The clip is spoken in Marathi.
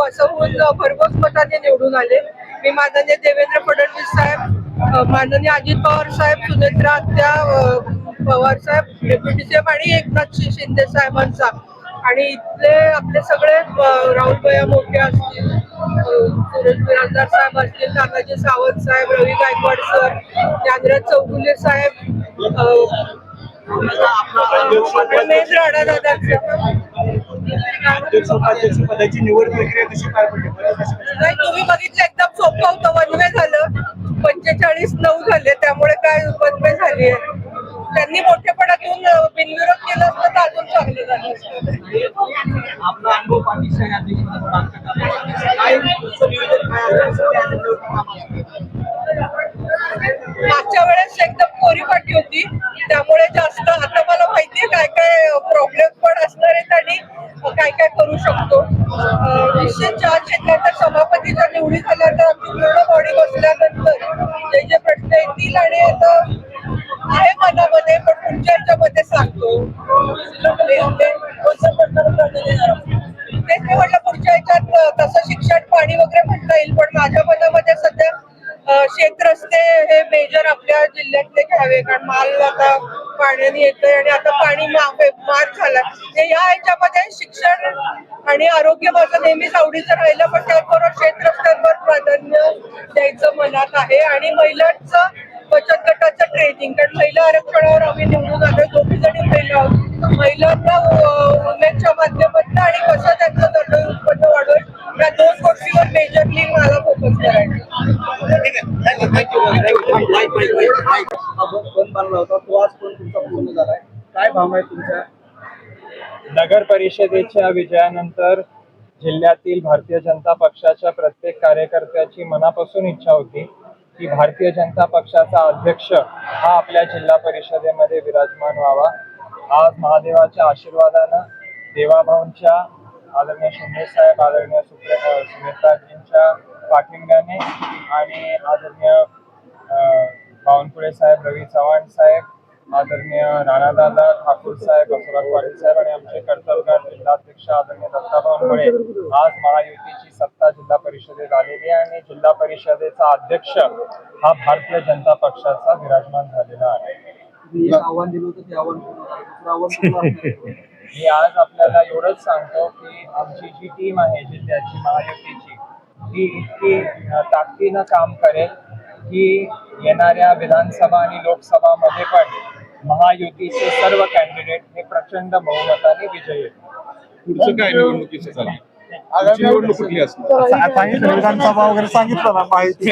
असं होऊन भरघोस मताने निवडून आले. मी माननीय देवेंद्र फडणवीस साहेब, माननीय अजित पवार साहेब, सुनेत्रा आत्या पवार साहेब, डेप्युटी सीएम आणि एकनाथ शिंदे साहेबांचा आणि इथले आपले सगळे राहुल भैया मोठे असतील, सुरेश बिराजदार साहेब असतील, तानाजी सावंत साहेब, रवी गायकवाड सर, ज्ञानराज चौगुले साहेब, महेंद्र अडादादांचा. अध्यक्ष पदाची निवड प्रक्रिया कशी पार पडली? नाही, तुम्ही बघितलं एकदम सोपं होतं. वनवे झालं, 45-9 झाले, त्यामुळे काय वनवे झाली आहे. त्यांनी मोठेपणा घेऊन बिनविरोध केलं असतं तर अजून चांगलं झालं असतं. आपला अनुभव पाठीशी मागच्या वेळेस एकदम कोरी पाठी होती, त्यामुळे जास्त. आता मला माहितीये काय काय प्रॉब्लेम पण असणार आहेत आणि काय काय करू शकतो. विशेष 4 क्षेत्राच्या सभापतीच्या निवडी झाल्या तर आमची पूर्ण बॉडी बसल्यानंतर जे जे प्रश्न येतील आणि आता आहे मनामध्ये, पण पुढच्या ह्याच्यामध्ये सांगतो. तेच मी म्हटलं पुढच्या ह्याच्यात तसं शिक्षण, पाणी वगैरे म्हणता येईल, पण माझ्या मनामध्ये सध्या शेत रस्ते हे मेजर आपल्या जिल्ह्यातले घ्यावे, कारण माल आता पाण्याने येतोय आणि आता पाणी मार झाला. या ह्याच्यामध्ये शिक्षण आणि आरोग्य माझं नेहमीच आवडीचं राहिलं, पण त्याचबरोबर शेत रस्त्यांवर प्राधान्य द्यायचं मनात आहे. आणि महिलांचं बचत गटाचं ट्रेनिंग, कारण महिला आरक्षणावर आम्ही निवडून आलोय, दोघी जणी महिला आहोत. महिलांना वुमेनच्या माध्यमातून आणि कसं त्यांचं दरडोई उत्पन्न वाढवेल या 2 गोष्टीवर मेजरली मला फोकस करायचं. काय भावना आहे तुमच्या? नगर परिषदेच्या विजयानंतर जिल्ह्यातील भारतीय जनता पक्षाच्या प्रत्येक कार्यकर्त्याची मनापासून इच्छा होती की भारतीय जनता पक्षाचा अध्यक्ष हा आपल्या जिल्हा परिषदेमध्ये विराजमान व्हावा. आज महादेवाच्या आशीर्वादानं, देवाभाऊंच्या, आदरणीय शिंदे साहेब, आदरणीय सुनेत्राजींच्या पाठिंब्याने आणि आदरणीय बावनकुळे साहेब, रवी चव्हाण साहेब, आदरणीय राणादादा ठाकूर साहेब, बसवराज पाटील साहेब आणि आमचे कर्तव्यगार जिल्हाध्यक्ष आदरणीय दत्ताभाऊ मुळे आज महायुतीची सत्ता जिल्हा परिषदेत आलेली आहे आणि जिल्हा परिषदेचा अध्यक्ष हा भारतीय जनता पक्षाचा विराजमान झालेला आहे. आव्हान दिलं होतं ते आव्हान मी आज आपल्याला एवढंच सांगतो की आमची जी टीम आहे जिल्ह्याची महायुतीची, ती इतकी ताकदीनं काम करेल की येणाऱ्या विधानसभा आणि लोकसभामध्ये पण महायुतीचे सर्व कॅन्डिडेट हे प्रचंड बहुमताने विजयी आहेत. पुढचं काय निवडणुकीचं झालं? निवडणूक कुठली असणार? विधानसभा वगैरे सांगितलं ना माहिती.